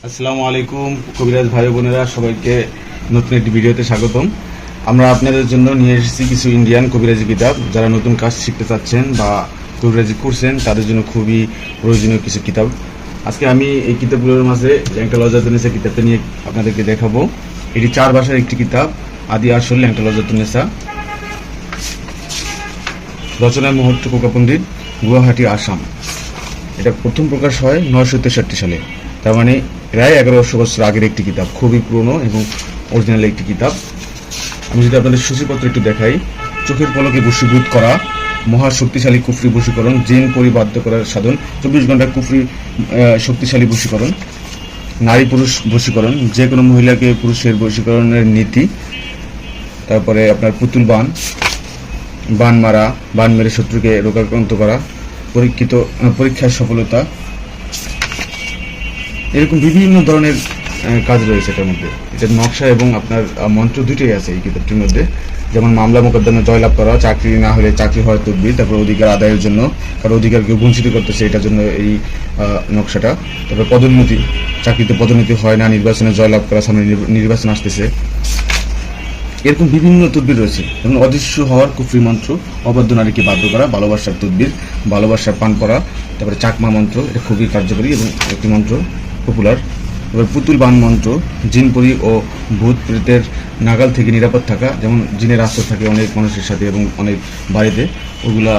আসসালামু আলাইকুম কবিরাজ ভাই বোনেরা, সবাইকে নতুন একটি ভিডিওতে স্বাগতম। আমরা আপনাদের জন্য নিয়ে এসেছি কিছু ইন্ডিয়ান কবিরাজি কিতাব। যারা নতুন কাজ শিখতে চাচ্ছেন বা কবিরাজি করছেন তাদের জন্য খুবই প্রয়োজনীয় কিছু কিতাব। আজকে আমি এই কিতাবগুলোর মাঝে ল্যাংটা লজাতুন্নেসা কিতাবটা নিয়ে আপনাদেরকে দেখাবো। এটি 4 ভাষার একটি কিতাব, আদি আসল ল্যাংটা লজাতুন্নেসা। রচনায় মুহূর্ত কোকা পণ্ডিত, গুয়াহাটি, আসাম। এটা প্রথম প্রকাশ হয় 963 সালে, তার মানে প্রায় 1100 বছর আগের একটি কিতাব। খুবই পুরনো এবং অরিজিনাল একটি কিতাব। আমি যদি আপনাদের সূচিপত্র একটু দেখাই: চোখের পলকে বশীভূত করা, মহাশক্তিশালী কুফরি বশীকরণ, জিন পরিবাধ্য করার সাধন, 24 ঘন্টা কুফরি শক্তিশালী বশীকরণ, নারী পুরুষ বশীকরণ, যে কোনো মহিলাকে পুরুষের বশীকরণের নীতি। তারপরে আপনার পুতুল বান, বান মারা, বান মেরে শত্রুকে রোগাক্রান্ত করা, পরীক্ষার সফলতা, এরকম বিভিন্ন ধরনের কাজ রয়েছে এটার মধ্যে। এটার নকশা এবং আপনার মন্ত্র দুটোই আছে এই কিতাবটির মধ্যে। যেমন মামলা মোকদ্দমা জয়লাভ করা, চাকরি না হলে চাকরি হওয়ার তদবির, তারপর অধিকার আদায়ের জন্য, কারো অধিকারকে বঞ্চিত করতেছে এটার জন্য এই নকশাটা। তারপর পদোন্নতি, চাকরিতে পদোন্নতি হয় না, নির্বাচনে জয়লাভ করা, সামনে নির্বাচন আসতেছে, এরকম বিভিন্ন তদবির রয়েছে। যেমন অদৃশ্য হওয়ার কুফরি মন্ত্র, অবাধ্য নারীকে বাধ্য করা, ভালোবাসার তদবির, ভালোবাসার পান পড়া, তারপরে চাকমা মন্ত্র, এটা খুবই কার্যকরী এবং একটি মন্ত্র, পপুলার। এবার পুতুল বান মন্ত্র, জিনপরি ও ভূত প্রেতের নাগাল থেকে নিরাপদ থাকা, যেমন জিনের আশ্রয় থাকে অনেক মানুষের সাথে এবং অনেক বাড়িতে, ওগুলা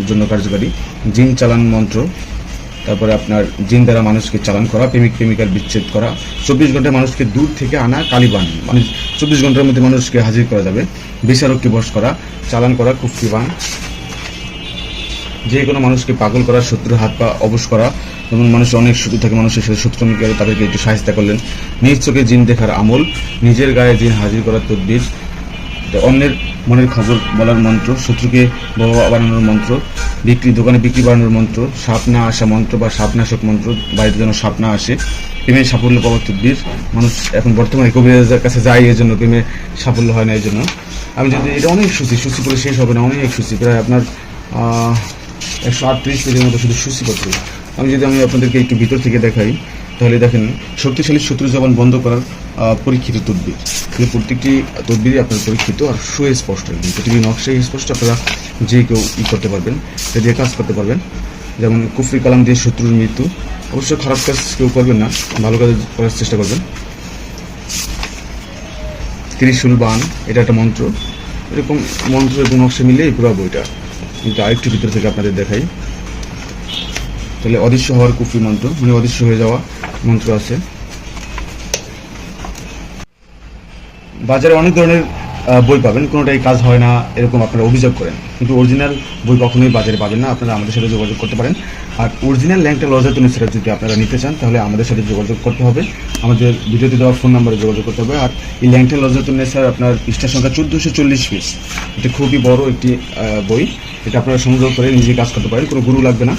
জন্য কার্যকারী। জিন চালান মন্ত্র, তারপরে আপনার জিন দ্বারা মানুষকে চালান করা, প্রেমিক প্রেমিকার বিচ্ছেদ করা, 24 ঘন্টায় মানুষকে দূর থেকে আনা কালীবান, মানে 24 ঘন্টার মধ্যে মানুষকে হাজির করা যাবে, বিচারককে বশ করা, চালান করা কুফরি বান, যে কোনো মানুষকে পাগল করা, শত্রুর হাত পা অবশ করা, যেমন মানুষের অনেক শত্রু থাকে, মানুষের সাথে শত্রুমি করে তাদেরকে একটু সাহায্য করলেন। নিজ চোখে জিন দেখার আমল, নিজের গায়ে জিন হাজির করার তদবির, অন্যের মনের খবর বলার মন্ত্র, শত্রুকে বাবা বানানোর মন্ত্র, দোকানে বিক্রি বাড়ানোর মন্ত্র, সাপ না আসা মন্ত্র বা সাপনাশক মন্ত্র, বাড়িতে যেন সাপ না আসে, প্রেমে সাফল্য পাওয়ার তদবির। মানুষ এখন বর্তমানে কবিরাজের কাছে যায় এই জন্য, প্রেমে সাফল্য হয় না এই জন্য। আমি যদি এটা অনেক সূচি করে শেষ হবে না, অনেক সূচি, প্রায় আপনার 138 পেজের মতো শুধু সূচিপত্র। আমি আপনাদেরকে একটু ভিতর থেকে দেখাই, তাহলে দেখেন শক্তিশালী শত্রু জবান বন্ধ করার পরীক্ষিত তদবির। প্রত্যেকটি তদবিরই আপনার পরীক্ষিত আর সুস্পষ্ট, একদম প্রতিটি নকশাই স্পষ্ট। আপনারা যে কেউ করতে পারবেন, এটা দিয়ে কাজ করতে পারবেন। যেমন কুফরি কালাম দিয়ে শত্রুর মৃত্যু, অবশ্য খারাপ কাজ কেউ করবেন না, ভালো কাজ করার চেষ্টা করবেন। ত্রিশূল বান, এটা একটা মন্ত্র। এরকম মন্ত্র এবং নকশা মিলে এই পুরো বইটা। কিন্তু আরেকটু ভিতর থেকে আপনাদের দেখাই, তাহলে অদৃশ্য হওয়ার কুফরি মন্ত্র, মানে অদৃশ্য হয়ে যাওয়া মন্ত্র আছে। বাজারে অনেক ধরনের বই পাবেন, কোনোটাই কাজ হয় না এরকম আপনারা অভিযোগ করেন, কিন্তু অরিজিনাল বই কখনোই বাজারে পাবেন না। আপনারা আমাদের সাথে যোগাযোগ করতে পারেন। আর অরিজিনাল ল্যাংটা লজাতুন্নেসা যদি আপনারা নিতে চান তাহলে আমাদের সাথে যোগাযোগ করতে হবে, আমাদের ভিডিওতে দেওয়া ফোন নাম্বারে যোগাযোগ করতে হবে। আর এই ল্যাংটা লজাতুন্নেসার আপনার পৃষ্ঠা সংখ্যা 1440 পিস। এটা খুবই বড় একটি বই, এটা আপনারা সংগ্রহ করে নিজে কাজ করতে পারেন, কোনো গুরু লাগবে না,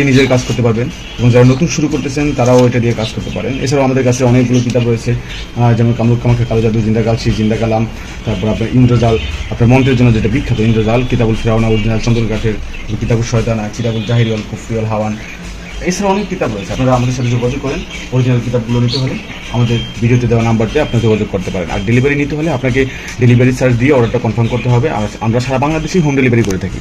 নিজের কাজ করতে পারবেন। এবং যারা নতুন শুরু করতেছেন তারাও এটা দিয়ে কাজ করতে পারেন। এছাড়াও আমাদের কাছে অনেকগুলো কিতাব রয়েছে, যেমন কামরুক কামাখ্যা কালো জাদু, জিন্দা গালছি, জিন্দা কালাম, তারপর আপনার ইন্দ্রজাল, আপনার মন্ত্রের জন্য যেটা বিখ্যাত ইন্দ্রজাল, কিতাবুল ফিরাউনা, অরিজিনাল চন্দন কাঠের, কিতাবুল শয়তানা, কিতাবুল জাহিরিয়াল, কুফরিয়াল হাওয়ান। এছাড়া অনেক কিতাব রয়েছে, আপনারা আমাদের সাথে যোগাযোগ করেন। অরিজিনাল কিতাবগুলো নিতে হলে আমাদের ভিডিওতে দেওয়া নাম্বারতে আপনারা যোগাযোগ করতে পারেন। আর ডেলিভারি নিতে হলে আপনাকে ডেলিভারি চার্জ দিয়ে অর্ডারটা কনফার্ম করতে হবে। আর আমরা সারা বাংলাদেশেই হোম ডেলিভারি করে থাকি।